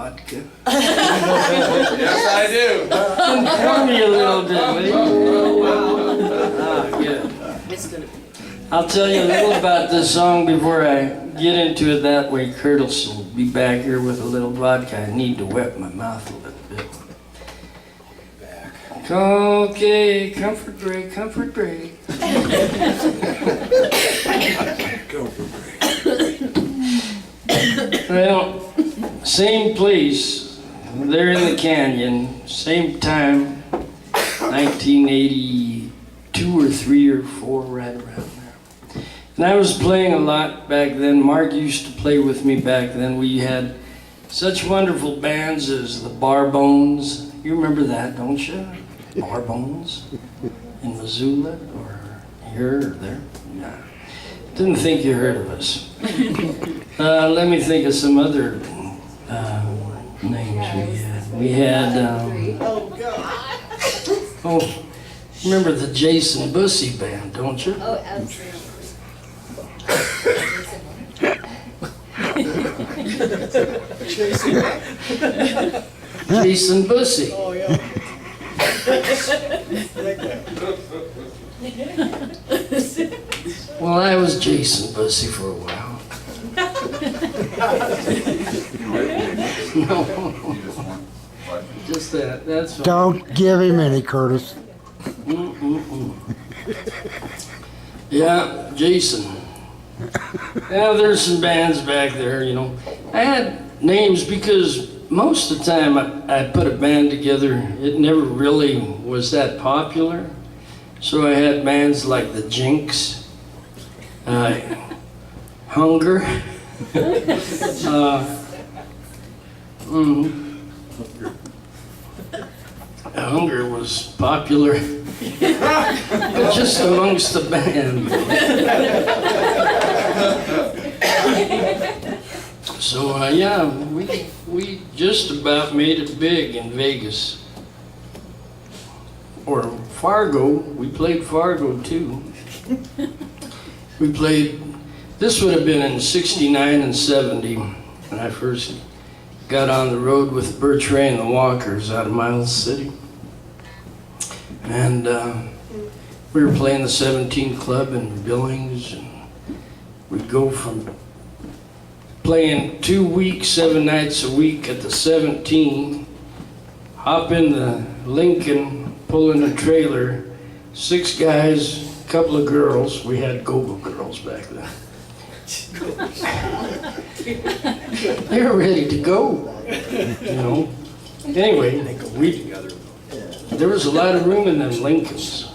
vodka? Yes, I do. Tell me a little bit, will you? Ah, good. It's gonna be. I'll tell you a little about this song before I get into it. That way Curtis will be back here with a little vodka. I need to wet my mouth a little bit. Okay, comfort break, comfort break. Well, same place, they're in the canyon, same time, 1982 or 3 or 4, right around there. And I was playing a lot back then. Mark used to play with me back then. We had such wonderful bands as the Barbones. You remember that, don't you? Barbones in Missoula or here or there? Nah. Didn't think you heard of us. Let me think of some other names we had. We had, oh, remember the Jason Bussey band, don't you? Oh, absolutely. Jason Bussey. Oh, yeah. Well, I was Jason Bussey for a while. No, just that. That's fine. Don't give him any, Curtis. Yeah, Jason. Yeah, there's some bands back there, you know. I had names because most of the time I put a band together, it never really was that popular. So I had bands like the Jinx, Hunger. Hunger was popular just amongst the band. So yeah, we just about made it big in Vegas. Or Fargo, we played Fargo too. We played, this would have been in 69 and 70 when I first got on the road with Birch Ray and the Walkers out of Miles City. And we were playing the 17 Club in Billings, and we'd go from playing 2 weeks, 7 nights a week at the 17, hop in the Lincoln, pull in a trailer, 6 guys, a couple of girls. We had go-go girls back then. They were ready to go, you know. Anyway, there was a lot of room in them Lincolns.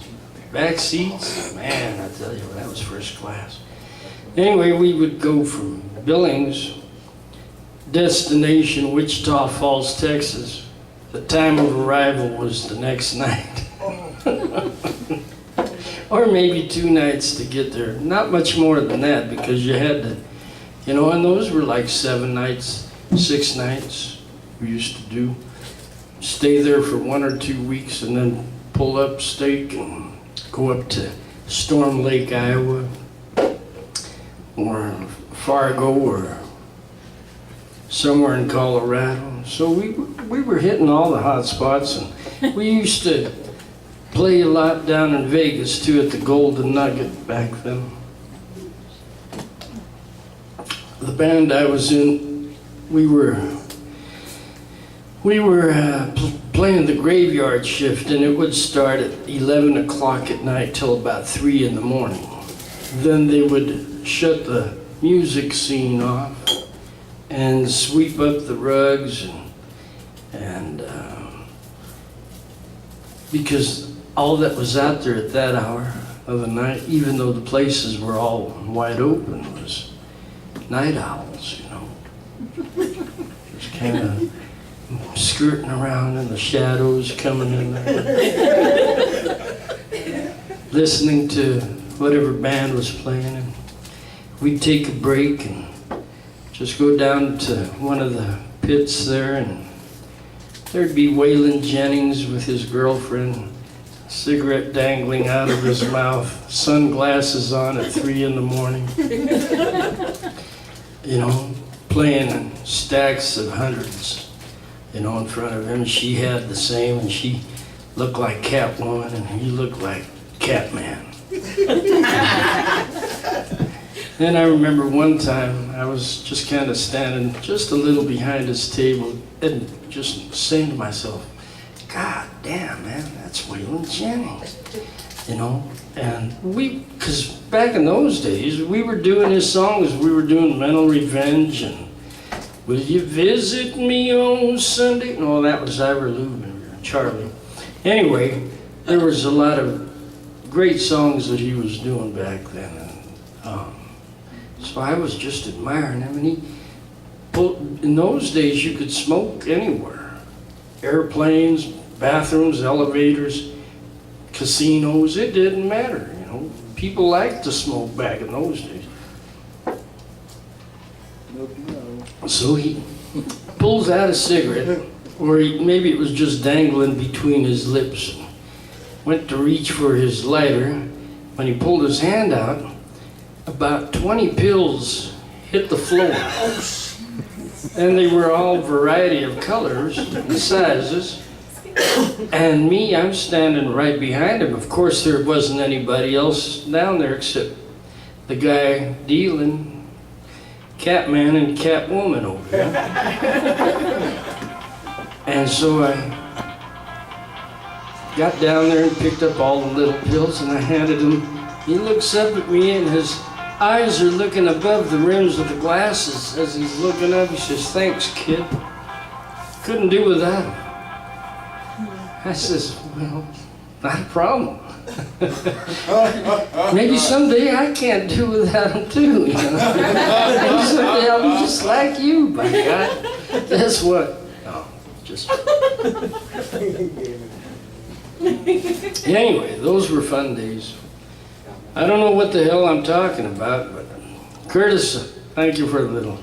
Back seats, man, I tell you, that was first class. Anyway, we would go from Billings, destination Wichita Falls, Texas. The time of arrival was the next night. Or maybe 2 nights to get there. Not much more than that, because you had to, you know, and those were like 7 nights, 6 nights we used to do. Stay there for 1 or 2 weeks and then pull up stake and go up to Storm Lake, Iowa, or Fargo, or somewhere in Colorado. So we were hitting all the hot spots, and we used to play a lot down in Vegas too at the Golden Nugget back then. The band I was in, we were playing the graveyard shift, and it would start at 11 o'clock at night till about 3 in the morning. Then they would shut the music scene off and sweep up the rugs, and because all that was out there at that hour of the night, even though the places were all wide open, was night owls, you know. Just kind of skirting around in the shadows, coming in there, listening to whatever band was playing. And we'd take a break and just go down to one of the pits there, and there'd be Waylon Jennings with his girlfriend, cigarette dangling out of his mouth, sunglasses on at 3 in the morning. You know, playing stacks of hundreds. you know, in front of him. She had the same, and she looked like Catwoman, and he looked like Catman. Then I remember one time I was just kind of standing just a little behind his table and just saying to myself, God damn, man, that's Waylon Jennings, you know? And because back in those days, we were doing his songs, we were doing Mental Revenge and Will You Visit Me on Sunday? No, that was Ivor Lubin, Charlie. Anyway, there was a lot of great songs that he was doing back then. And, so I was just admiring him. And in those days, you could smoke anywhere. Airplanes, bathrooms, elevators, casinos, it didn't matter, you know. People liked to smoke back in those days. So he pulls out a cigarette, or maybe it was just dangling between his lips. Went to reach for his lighter. When he pulled his hand out, about 20 pills hit the floor. And they were all variety of colors and sizes. And me, I'm standing right behind him. Of course, there wasn't anybody else down there except the guy dealing, Catman and Catwoman over there. And so I got down there and picked up all the little pills and I handed him. He looks up at me and his eyes are looking above the rims of the glasses. As he's looking up, he says, "Thanks, kid. Couldn't do without him." I says, "Well, not a problem. Maybe someday I can't do without him too, you know. Maybe someday I'll be just like you, by God. Guess what?" No, just... Anyway, those were fun days. I don't know what the hell I'm talking about, but Curtis, thank you for the little